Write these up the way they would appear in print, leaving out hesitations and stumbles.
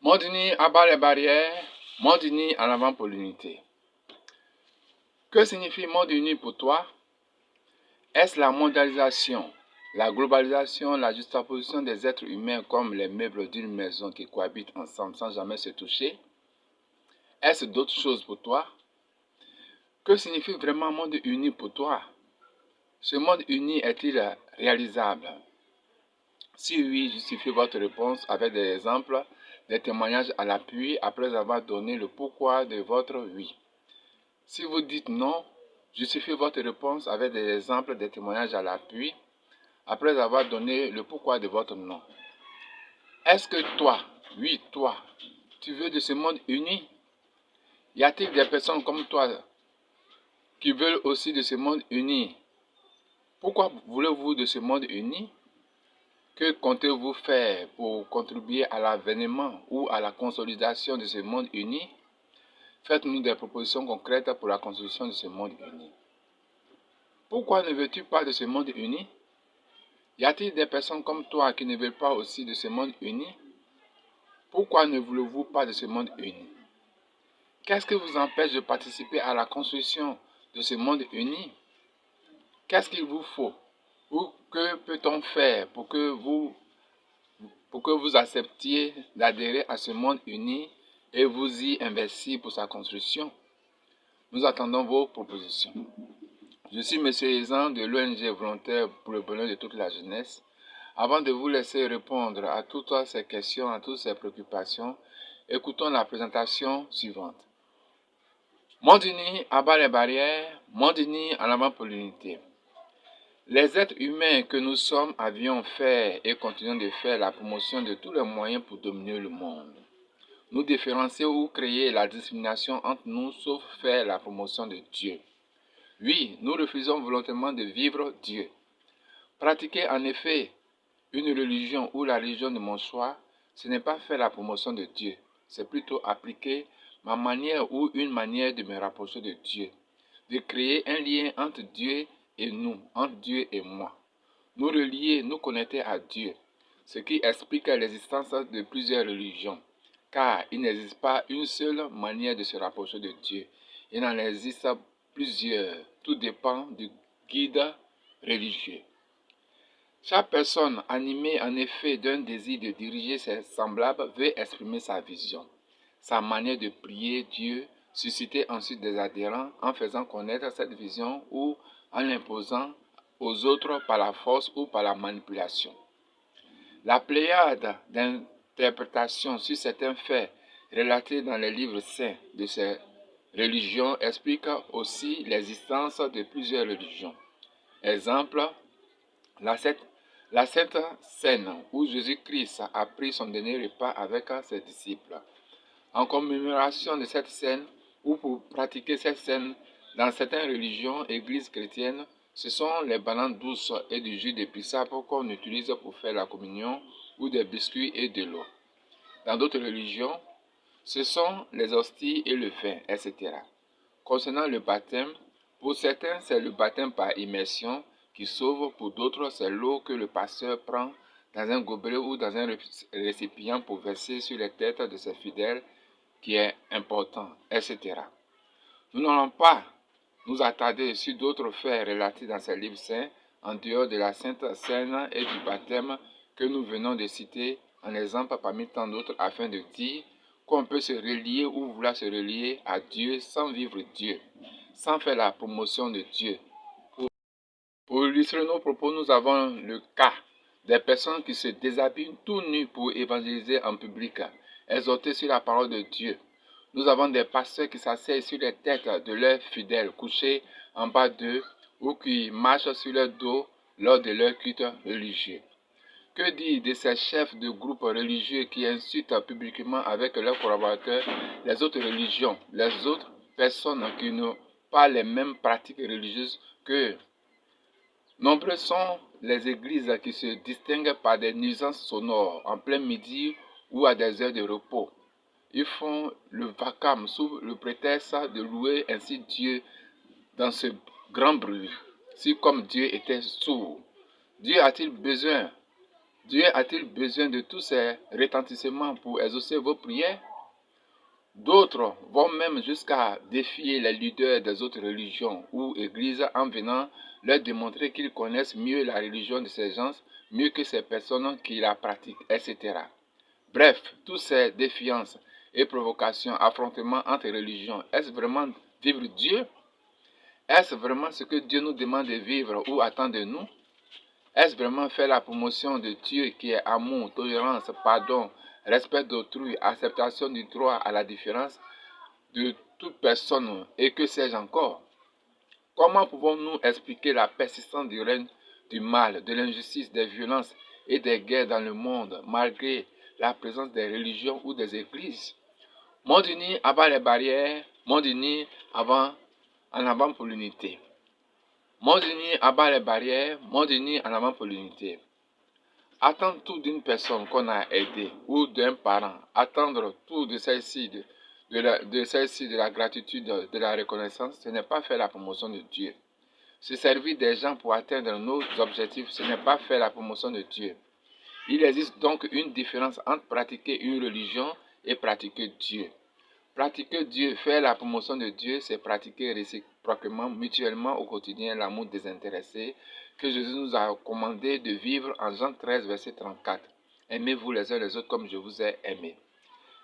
Monde uni abat les barrières, monde uni en avant pour l'unité. Que signifie monde uni pour toi? Est-ce la mondialisation, la globalisation, la juxtaposition des êtres humains comme les meubles d'une maison qui cohabitent ensemble sans jamais se toucher? Est-ce d'autres choses pour toi? Que signifie vraiment monde uni pour toi? Ce monde uni est-il réalisable? Si oui, justifiez votre réponse avec des exemples, des témoignages à l'appui après avoir donné le pourquoi de votre oui. Si vous dites non, justifiez votre réponse avec des exemples, des témoignages à l'appui après avoir donné le pourquoi de votre non. Est-ce que toi, oui toi, tu veux de ce monde uni? Y a-t-il des personnes comme toi qui veulent aussi de ce monde uni? Pourquoi voulez-vous de ce monde uni? Que comptez-vous faire pour contribuer à l'avènement ou à la consolidation de ce monde uni? Faites-nous des propositions concrètes pour la construction de ce monde uni. Pourquoi ne veux-tu pas de ce monde uni? Y a-t-il des personnes comme toi qui ne veulent pas aussi de ce monde uni? Pourquoi ne voulez-vous pas de ce monde uni? Qu'est-ce qui vous empêche de participer à la construction de ce monde uni? Qu'est-ce qu'il vous faut? Ou que peut-on faire pour que vous acceptiez d'adhérer à ce monde uni et vous y investir pour sa construction? Nous attendons vos propositions. Je suis M. Ezan de l'ONG Volontaire pour le bonheur de toute la jeunesse. Avant de vous laisser répondre à toutes ces questions, à toutes ces préoccupations, écoutons la présentation suivante. Monde uni abat les barrières, monde uni en avant pour l'unité. Les êtres humains que nous sommes avions fait et continuons de faire la promotion de tous les moyens pour dominer le monde. Nous différencier ou créer la discrimination entre nous sauf faire la promotion de Dieu. Oui, nous refusons volontairement de vivre Dieu. Pratiquer en effet une religion ou la religion de mon choix, ce n'est pas faire la promotion de Dieu, c'est plutôt appliquer ma manière ou une manière de me rapprocher de Dieu, de créer un lien entre Dieu et nous, entre Dieu et moi. Nous relier, nous connecter à Dieu, ce qui explique l'existence de plusieurs religions, car il n'existe pas une seule manière de se rapprocher de Dieu. Il en existe plusieurs, tout dépend du guide religieux. Chaque personne animée en effet d'un désir de diriger ses semblables veut exprimer sa vision, sa manière de prier Dieu, susciter ensuite des adhérents en faisant connaître cette vision ou en l'imposant aux autres par la force ou par la manipulation. La pléiade d'interprétations sur certains faits relatés dans les livres saints de ces religions explique aussi l'existence de plusieurs religions. Exemple, la Sainte Seine où Jésus-Christ a pris son dernier repas avec ses disciples. En commémoration de cette scène ou pour pratiquer cette scène dans certaines religions, églises chrétiennes, ce sont les bananes douces et du jus de bissap qu'on utilise pour faire la communion ou des biscuits et de l'eau. Dans d'autres religions, ce sont les hosties et le vin, etc. Concernant le baptême, pour certains, c'est le baptême par immersion qui sauve, pour d'autres, c'est l'eau que le pasteur prend dans un gobelet ou dans un récipient pour verser sur les têtes de ses fidèles qui est important, etc. Nous n'allons pas nous attarder sur d'autres faits relatés dans ces livres saints, en dehors de la Sainte Seine et du baptême que nous venons de citer en exemple parmi tant d'autres, afin de dire qu'on peut se relier ou vouloir se relier à Dieu sans vivre Dieu, sans faire la promotion de Dieu. Pour illustrer nos propos, nous avons le cas des personnes qui se déshabillent tout nus pour évangéliser en public, exhorter sur la parole de Dieu. Nous avons des pasteurs qui s'asseyent sur les têtes de leurs fidèles couchés en bas d'eux ou qui marchent sur leur dos lors de leur culte religieux. Que dire de ces chefs de groupes religieux qui insultent publiquement avec leurs collaborateurs les autres religions, les autres personnes qui n'ont pas les mêmes pratiques religieuses qu'eux? Nombreuses sont les églises qui se distinguent par des nuisances sonores en plein midi ou à des heures de repos. Ils font le vacarme sous le prétexte de louer ainsi Dieu dans ce grand bruit, si comme Dieu était sourd. Dieu a-t-il besoin Dieu a-t-il besoin de tous ces retentissements pour exaucer vos prières? D'autres vont même jusqu'à défier les leaders des autres religions ou églises en venant leur démontrer qu'ils connaissent mieux la religion de ces gens, mieux que ces personnes qui la pratiquent, etc. Bref, toutes ces défiances et provocations, affrontements entre religions, est-ce vraiment vivre Dieu? Est-ce vraiment ce que Dieu nous demande de vivre ou attend de nous? Est-ce vraiment faire la promotion de Dieu qui est amour, tolérance, pardon, respect d'autrui, acceptation du droit à la différence de toute personne et que sais-je encore? Comment pouvons-nous expliquer la persistance du règne du mal, de l'injustice, des violences et des guerres dans le monde malgré la présence des religions ou des églises? Monde uni abat les barrières, monde uni en avant pour l'unité. Monde uni abat les barrières, monde uni en avant pour l'unité. Attendre tout d'une personne qu'on a aidée ou d'un parent, attendre tout de celle-ci, de la gratitude, de la reconnaissance, ce n'est pas faire la promotion de Dieu. Se servir des gens pour atteindre nos objectifs, ce n'est pas faire la promotion de Dieu. Il existe donc une différence entre pratiquer une religion et pratiquer Dieu. Pratiquer Dieu, faire la promotion de Dieu, c'est pratiquer réciproquement, mutuellement au quotidien l'amour désintéressé que Jésus nous a commandé de vivre en Jean 13, verset 34. Aimez-vous les uns les autres comme je vous ai aimé.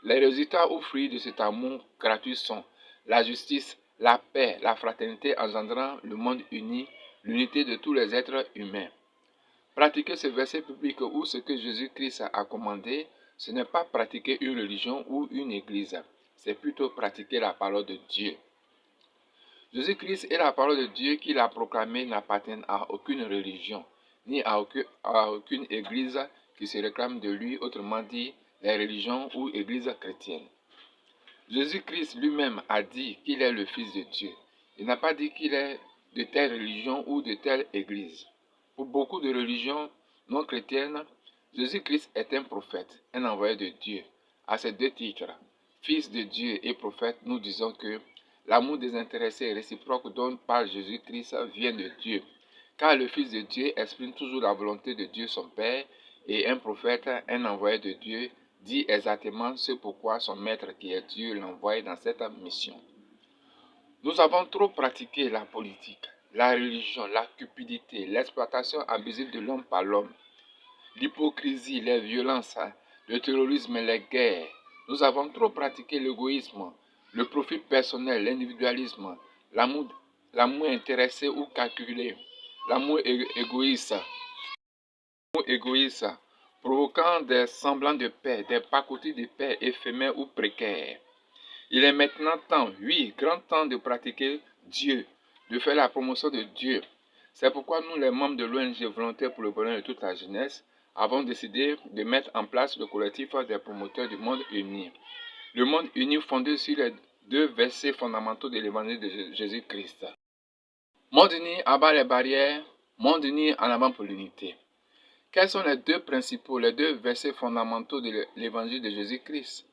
Les résultats ou fruits de cet amour gratuit sont la justice, la paix, la fraternité engendrant le monde uni, l'unité de tous les êtres humains. Pratiquer ce verset public ou ce que Jésus-Christ a commandé, ce n'est pas pratiquer une religion ou une église, c'est plutôt pratiquer la parole de Dieu. Jésus-Christ et la parole de Dieu qu'il a proclamée n'appartiennent à aucune religion, ni à aucune église qui se réclame de lui, autrement dit, les religions ou églises chrétiennes. Jésus-Christ lui-même a dit qu'il est le Fils de Dieu. Il n'a pas dit qu'il est de telle religion ou de telle église. Pour beaucoup de religions non chrétiennes, Jésus-Christ est un prophète, un envoyé de Dieu. À ces deux titres, Fils de Dieu et prophète, nous disons que l'amour désintéressé et réciproque dont parle Jésus-Christ vient de Dieu. Car le Fils de Dieu exprime toujours la volonté de Dieu son Père et un prophète, un envoyé de Dieu, dit exactement ce pourquoi son maître qui est Dieu l'envoie dans cette mission. Nous avons trop pratiqué la politique, la religion, la cupidité, l'exploitation abusive de l'homme par l'homme, l'hypocrisie, les violences, le terrorisme et les guerres. Nous avons trop pratiqué l'égoïsme, le profit personnel, l'individualisme, l'amour intéressé ou calculé, l'amour égoïste, provoquant des semblants de paix, des pacotilles de paix éphémères ou précaires. Il est maintenant temps, oui, grand temps de pratiquer Dieu, de faire la promotion de Dieu. C'est pourquoi nous, les membres de l'ONG Volontaires pour le bonheur de toute la jeunesse, avons décidé de mettre en place le collectif des promoteurs du monde uni. Le monde uni fondé sur les deux versets fondamentaux de l'évangile de Jésus-Christ. Monde uni abat les barrières, monde uni en avant pour l'unité. Quels sont les deux principaux, les deux versets fondamentaux de l'évangile de Jésus-Christ?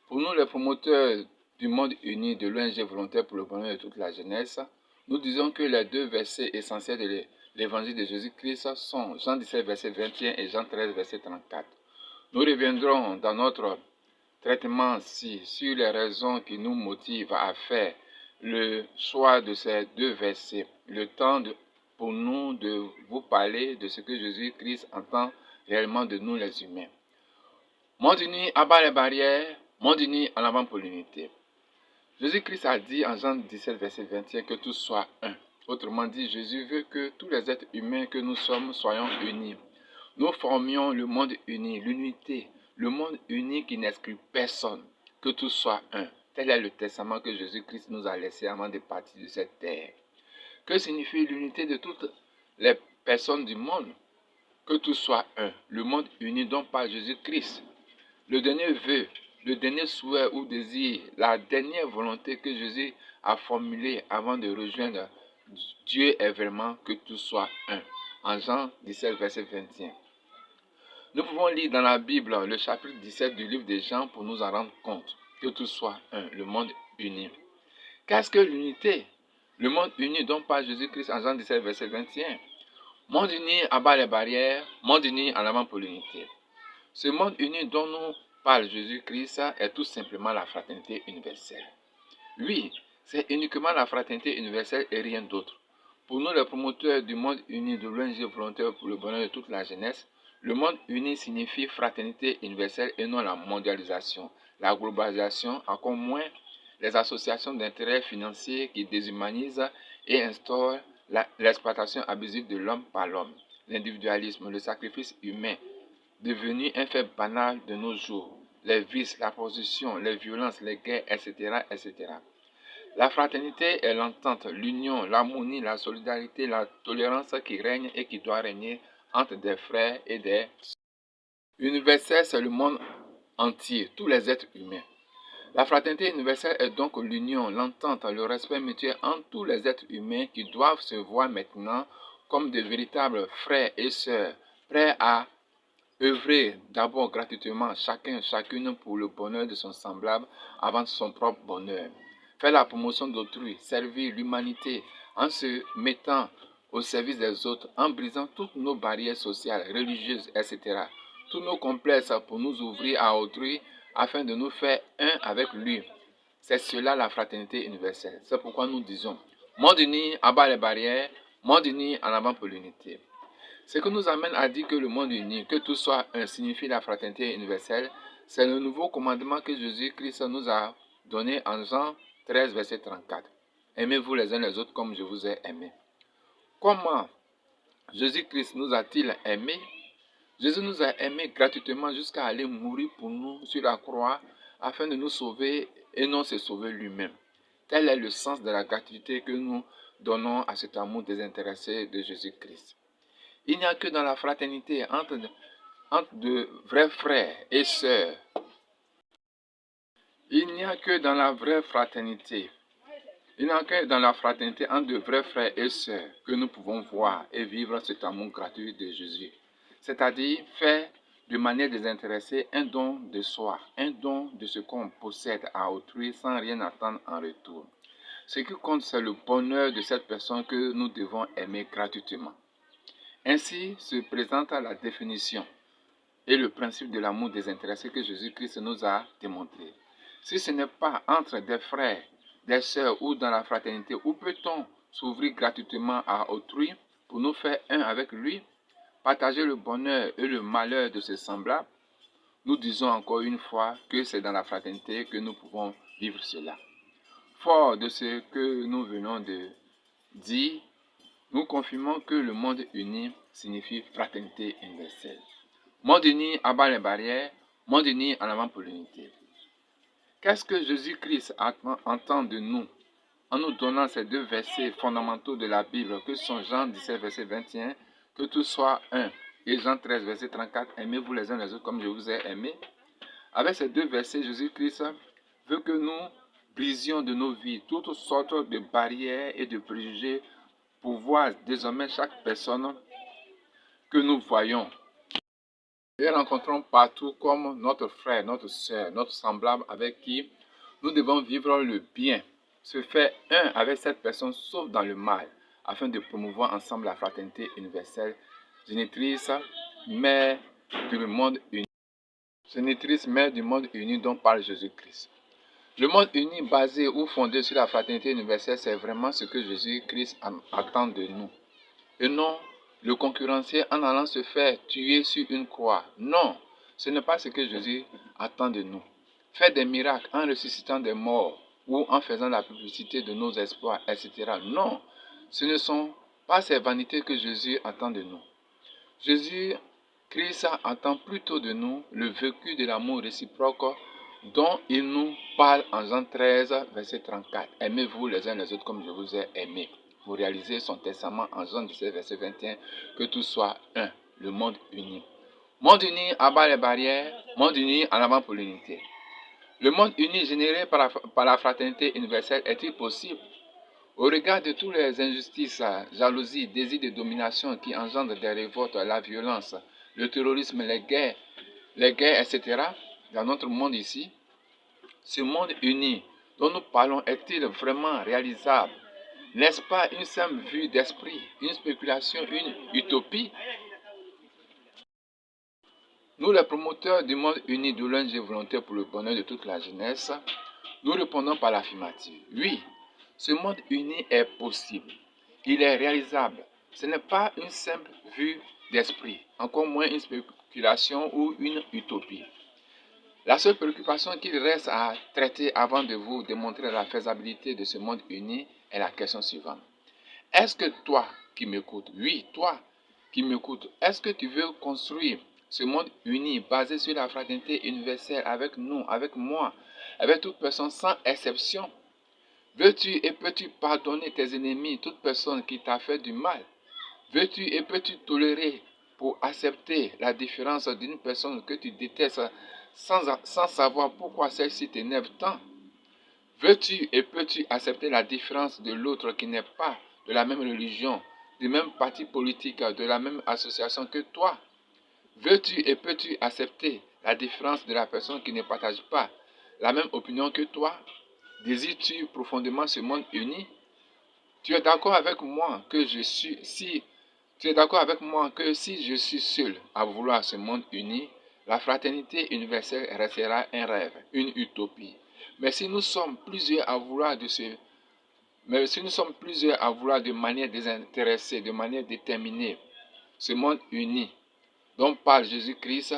Pour nous, les promoteurs du monde uni de l'ONG Volontaire pour le bonheur de toute la jeunesse, nous disons que les deux versets essentiels de l'évangile de Jésus-Christ sont Jean 17, verset 21 et Jean 13, verset 34. Nous reviendrons dans notre traitement-ci sur les raisons qui nous motivent à faire le choix de ces deux versets. Le temps pour nous de vous parler de ce que Jésus-Christ entend réellement de nous les humains. Monde uni abat les barrières, monde uni en avant pour l'unité. Jésus-Christ a dit en Jean 17, verset 21 que tous soient un. Autrement dit, Jésus veut que tous les êtres humains que nous sommes soyons unis. Nous formions le monde uni, l'unité, le monde uni qui n'exclut personne, que tous soient un. Tel est le testament que Jésus-Christ nous a laissé avant de partir de cette terre. Que signifie l'unité de toutes les personnes du monde? Que tous soient un. Le monde uni dont parle Jésus-Christ. Le dernier vœu, le dernier souhait ou désir, la dernière volonté que Jésus a formulée avant de rejoindre Dieu est vraiment que tout soit un. En Jean 17, verset 21. Nous pouvons lire dans la Bible le chapitre 17 du livre de Jean pour nous en rendre compte. Que tout soit un, le monde uni. Qu'est-ce que l'unité? Le monde uni dont parle Jésus-Christ en Jean 17, verset 21. Monde uni abat les barrières, monde uni en avant pour l'unité. Ce monde uni dont nous parle Jésus-Christ est tout simplement la fraternité universelle. Oui, c'est uniquement la fraternité universelle et rien d'autre. Pour nous, les promoteurs du monde uni de l'ONG volontaire pour le bonheur de toute la jeunesse, le monde uni signifie fraternité universelle et non la mondialisation, la globalisation, encore moins les associations d'intérêts financiers qui déshumanisent et instaurent l'exploitation abusive de l'homme par l'homme, l'individualisme, le sacrifice humain, devenu un fait banal de nos jours, les vices, la position, les violences, les guerres, etc., etc. La fraternité est l'entente, l'union, l'harmonie, la solidarité, la tolérance qui règne et qui doit régner entre des frères et des sœurs. Universel, c'est le monde entier, tous les êtres humains. La fraternité universelle est donc l'union, l'entente, le respect mutuel entre tous les êtres humains qui doivent se voir maintenant comme de véritables frères et sœurs, prêts à œuvrer d'abord gratuitement chacune pour le bonheur de son semblable avant son propre bonheur. Faire la promotion d'autrui, servir l'humanité en se mettant au service des autres, en brisant toutes nos barrières sociales, religieuses, etc. Tous nos complexes pour nous ouvrir à autrui afin de nous faire un avec lui. C'est cela la fraternité universelle. C'est pourquoi nous disons, monde uni, abat les barrières, monde uni, en avant pour l'unité. Ce qui nous amène à dire que le monde uni, que tout soit un, signifie la fraternité universelle, c'est le nouveau commandement que Jésus-Christ nous a donné en Jean 13, verset 34. Aimez-vous les uns les autres comme je vous ai aimé. Comment Jésus-Christ nous a-t-il aimés? Jésus nous a aimés gratuitement jusqu'à aller mourir pour nous sur la croix afin de nous sauver et non se sauver lui-même. Tel est le sens de la gratuité que nous donnons à cet amour désintéressé de Jésus-Christ. Il n'y a que dans la fraternité entre de vrais frères et sœurs. Il n'y a que dans la vraie fraternité. Il n'y a que dans la fraternité entre de vrais frères et sœurs que nous pouvons voir et vivre cet amour gratuit de Jésus. C'est-à-dire faire de manière désintéressée un don de soi, un don de ce qu'on possède à autrui sans rien attendre en retour. Ce qui compte, c'est le bonheur de cette personne que nous devons aimer gratuitement. Ainsi se présente la définition et le principe de l'amour désintéressé que Jésus-Christ nous a démontré. Si ce n'est pas entre des frères, des sœurs ou dans la fraternité, où peut-on s'ouvrir gratuitement à autrui pour nous faire un avec lui, partager le bonheur et le malheur de ses semblables? Nous disons encore une fois que c'est dans la fraternité que nous pouvons vivre cela. Fort de ce que nous venons de dire, nous confirmons que le monde uni signifie fraternité universelle. Monde uni abat les barrières, monde uni en avant pour l'unité. Qu'est-ce que Jésus-Christ entend de nous en nous donnant ces deux versets fondamentaux de la Bible que sont Jean 17, verset 21, que tout soit un, et Jean 13, verset 34, aimez-vous les uns les autres comme je vous ai aimé. Avec ces deux versets, Jésus-Christ veut que nous brisions de nos vies toutes sortes de barrières et de préjugés pour voir désormais chaque personne que nous voyons et rencontrons partout comme notre frère, notre soeur, notre semblable avec qui nous devons vivre le bien, se faire un avec cette personne sauf dans le mal, afin de promouvoir ensemble la fraternité universelle, génitrice, mère du monde uni. Génitrice, mère du monde uni dont parle Jésus-Christ. Le monde uni basé ou fondé sur la fraternité universelle, c'est vraiment ce que Jésus-Christ attend de nous. Et non le concurrencer en allant se faire tuer sur une croix. Non, ce n'est pas ce que Jésus attend de nous. Faire des miracles en ressuscitant des morts ou en faisant la publicité de nos espoirs, etc. Non, ce ne sont pas ces vanités que Jésus attend de nous. Jésus-Christ attend plutôt de nous le vécu de l'amour réciproque dont il nous parle en Jean 13, verset 34. Aimez-vous les uns les autres comme je vous ai aimé. Pour réaliser son testament en Jean 17, verset 21, que tout soit un, le monde uni. Monde uni abat les barrières, monde uni en avant pour l'unité. Le monde uni généré par la fraternité universelle est-il possible? Au regard de toutes les injustices, jalousies, désirs de domination qui engendrent des révoltes, la violence, le terrorisme, les guerres, etc., dans notre monde ici, ce monde uni dont nous parlons est-il vraiment réalisable? N'est-ce pas une simple vue d'esprit, une spéculation, une utopie? Nous, les promoteurs du monde uni de l'ONG Volontaire pour le bonheur de toute la jeunesse, nous répondons par l'affirmative. Oui, ce monde uni est possible. Il est réalisable. Ce n'est pas une simple vue d'esprit, encore moins une spéculation ou une utopie. La seule préoccupation qu'il reste à traiter avant de vous démontrer la faisabilité de ce monde uni est la question suivante. Est-ce que toi qui m'écoutes, oui, toi qui m'écoutes, est-ce que tu veux construire ce monde uni basé sur la fraternité universelle avec nous, avec moi, avec toute personne sans exception? Veux-tu et peux-tu pardonner tes ennemis, toute personne qui t'a fait du mal? Veux-tu et peux-tu tolérer pour accepter la différence d'une personne que tu détestes sans savoir pourquoi celle-ci t'énerve tant? Veux-tu et peux-tu accepter la différence de l'autre qui n'est pas de la même religion, du même parti politique, de la même association que toi? Veux-tu et peux-tu accepter la différence de la personne qui ne partage pas la même opinion que toi? Désires-tu profondément ce monde uni? Tu es d'accord avec moi que tu es d'accord avec moi que si je suis seul à vouloir ce monde uni, la fraternité universelle restera un rêve, une utopie. Mais si nous sommes plusieurs à vouloir de manière désintéressée, de manière déterminée, ce monde uni dont parle Jésus-Christ,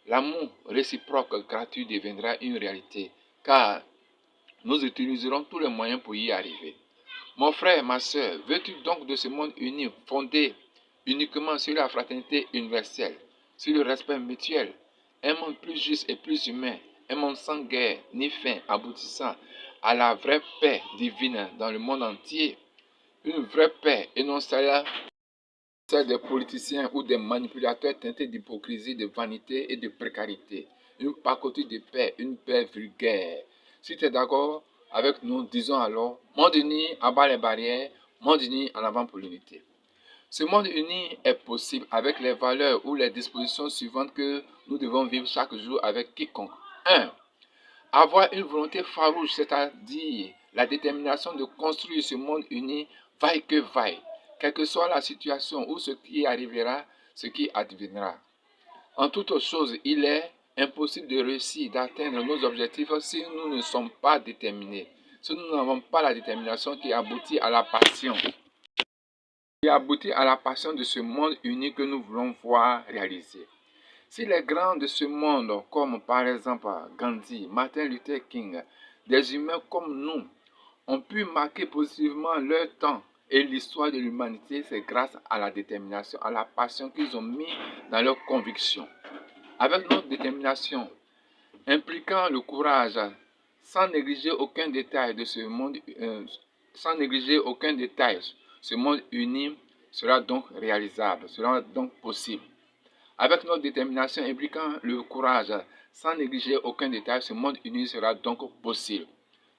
l'amour réciproque gratuit deviendra une réalité, car nous utiliserons tous les moyens pour y arriver. Mon frère, ma soeur, veux-tu donc de ce monde uni fondé uniquement sur la fraternité universelle, sur le respect mutuel, un monde plus juste et plus humain, un monde sans guerre ni fin, aboutissant à la vraie paix divine dans le monde entier, une vraie paix et non celle des politiciens ou des manipulateurs teintés d'hypocrisie, de vanité et de précarité, une pacotille de paix, une paix vulgaire. Si tu es d'accord avec nous, disons alors, monde uni, abat les barrières, monde uni en avant pour l'unité. Ce monde uni est possible avec les valeurs ou les dispositions suivantes que nous devons vivre chaque jour avec quiconque. 1. Avoir une volonté farouche, c'est-à-dire la détermination de construire ce monde uni, vaille que vaille, quelle que soit la situation ou ce qui arrivera, ce qui adviendra. En toute chose, il est impossible de réussir, d'atteindre nos objectifs si nous ne sommes pas déterminés, si nous n'avons pas la détermination qui aboutit à la passion, de ce monde uni que nous voulons voir réaliser. Si les grands de ce monde, comme par exemple Gandhi, Martin Luther King, des humains comme nous, ont pu marquer positivement leur temps et l'histoire de l'humanité, c'est grâce à la détermination, à la passion qu'ils ont mis dans leurs convictions. Avec notre détermination, impliquant le courage, sans négliger aucun détail de ce monde, ce monde uni sera donc réalisable, sera donc possible. Avec notre détermination impliquant le courage, sans négliger aucun détail, ce monde uni sera donc possible.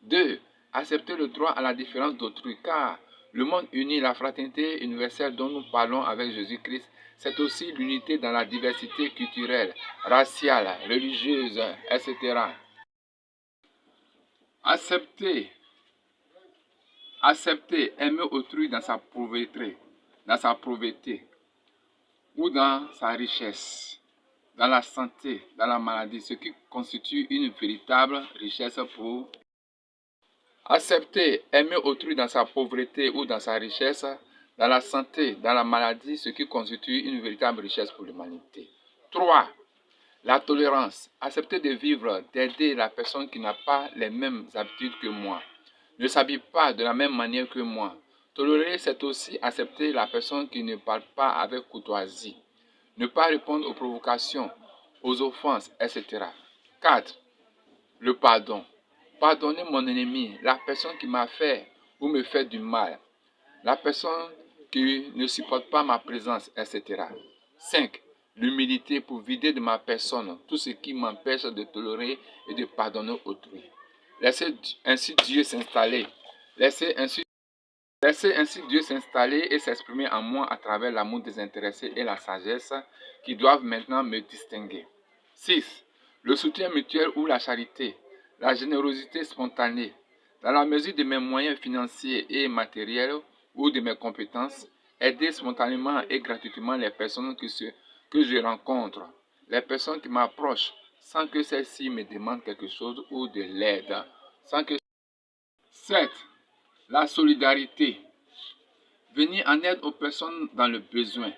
2. Accepter le droit à la différence d'autrui, car le monde uni, la fraternité universelle dont nous parlons avec Jésus-Christ, c'est aussi l'unité dans la diversité culturelle, raciale, religieuse, etc. Accepter, aimer autrui dans sa pauvreté, ou dans sa richesse, dans la santé, dans la maladie, ce qui constitue une véritable richesse pour accepter, aimer autrui dans sa pauvreté ou dans sa richesse, dans la santé, dans la maladie, ce qui constitue une véritable richesse pour l'humanité. 3. La tolérance. Accepter de vivre, d'aider la personne qui n'a pas les mêmes habitudes que moi, ne s'habille pas de la même manière que moi. Tolérer, c'est aussi accepter la personne qui ne parle pas avec courtoisie, ne pas répondre aux provocations, aux offenses, etc. 4. Le pardon. Pardonner mon ennemi, la personne qui m'a fait ou me fait du mal, la personne qui ne supporte pas ma présence, etc. 5. L'humilité pour vider de ma personne tout ce qui m'empêche de tolérer et de pardonner autrui. Laissez ainsi Dieu s'installer. Laissez ainsi Dieu s'installer et s'exprimer en moi à travers l'amour désintéressé et la sagesse qui doivent maintenant me distinguer. 6. Le soutien mutuel ou la charité, la générosité spontanée. Dans la mesure de mes moyens financiers et matériels ou de mes compétences, aider spontanément et gratuitement les personnes que je rencontre, les personnes qui m'approchent sans que celles-ci me demandent quelque chose ou de l'aide. 7. La solidarité. Venir en aide aux personnes dans le besoin,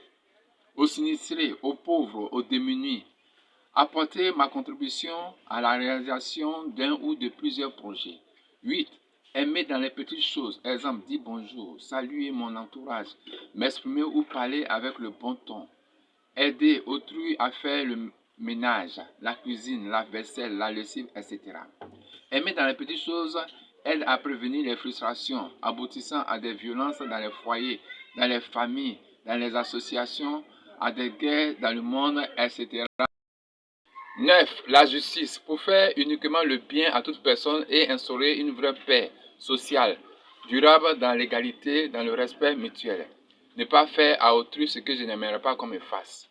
aux sinistrés, aux pauvres, aux démunis. Apporter ma contribution à la réalisation d'un ou de plusieurs projets. 8. Aimer dans les petites choses, exemple, dire bonjour, saluer mon entourage, m'exprimer ou parler avec le bon ton. Aider autrui à faire le ménage, la cuisine, la vaisselle, la lessive, etc. Aimer dans les petites choses aide à prévenir les frustrations aboutissant à des violences dans les foyers, dans les familles, dans les associations, à des guerres dans le monde, etc. 9. La justice, pour faire uniquement le bien à toute personne et instaurer une vraie paix sociale, durable dans l'égalité, dans le respect mutuel. Ne pas faire à autrui ce que je n'aimerais pas qu'on me fasse.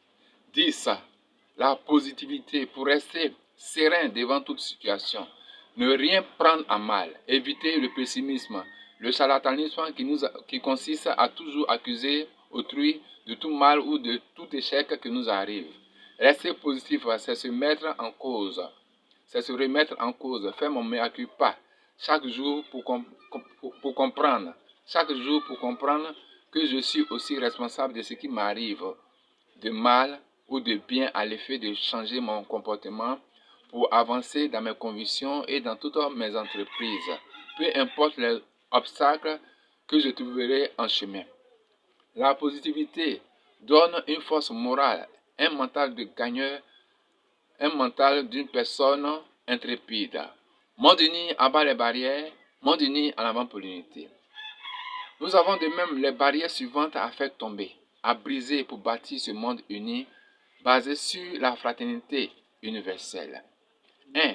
10. La positivité, pour rester serein devant toute situation. Ne rien prendre à mal. Éviter le pessimisme, le charlatanisme qui consiste à toujours accuser autrui de tout mal ou de tout échec qui nous arrive. Rester positif, c'est se mettre en cause. C'est se remettre en cause. Faire mon mea culpa chaque jour pour comprendre. Chaque jour pour comprendre que je suis aussi responsable de ce qui m'arrive, de mal ou de bien, à l'effet de changer mon comportement pour avancer dans mes convictions et dans toutes mes entreprises, peu importe les obstacles que je trouverai en chemin. La positivité donne une force morale, un mental de gagneur, un mental d'une personne intrépide. Monde uni abat les barrières, monde uni en avant pour l'unité. Nous avons de même les barrières suivantes à faire tomber, à briser pour bâtir ce monde uni basé sur la fraternité universelle. 1.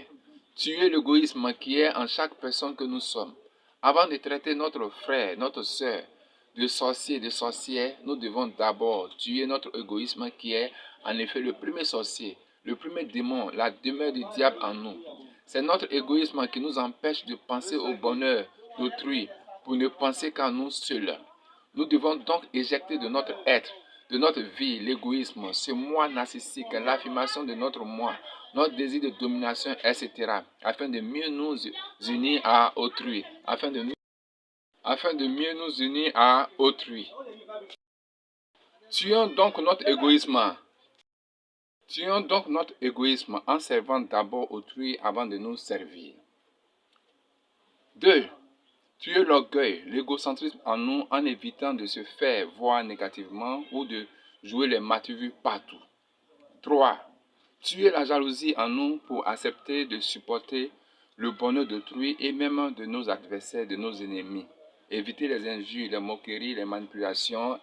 Tuer l'égoïsme qui est en chaque personne que nous sommes. Avant de traiter notre frère, notre sœur, de sorcier, de sorcière, nous devons d'abord tuer notre égoïsme qui est en effet le premier sorcier, le premier démon, la demeure du diable en nous. C'est notre égoïsme qui nous empêche de penser au bonheur d'autrui pour ne penser qu'à nous seuls. Nous devons donc éjecter de notre être, de notre vie, l'égoïsme, ce moi narcissique, l'affirmation de notre moi, notre désir de domination, etc., afin de mieux nous unir à autrui, afin de mieux nous unir à autrui. Tuons donc notre égoïsme. Tuons donc notre égoïsme en servant d'abord autrui avant de nous servir. 2. Tuer l'orgueil, l'égocentrisme en nous en évitant de se faire voir négativement ou de jouer les matures partout. 3. Tuer la jalousie en nous pour accepter de supporter le bonheur d'autrui et même de nos adversaires, de nos ennemis. Éviter les injures, les moqueries, les manipulations,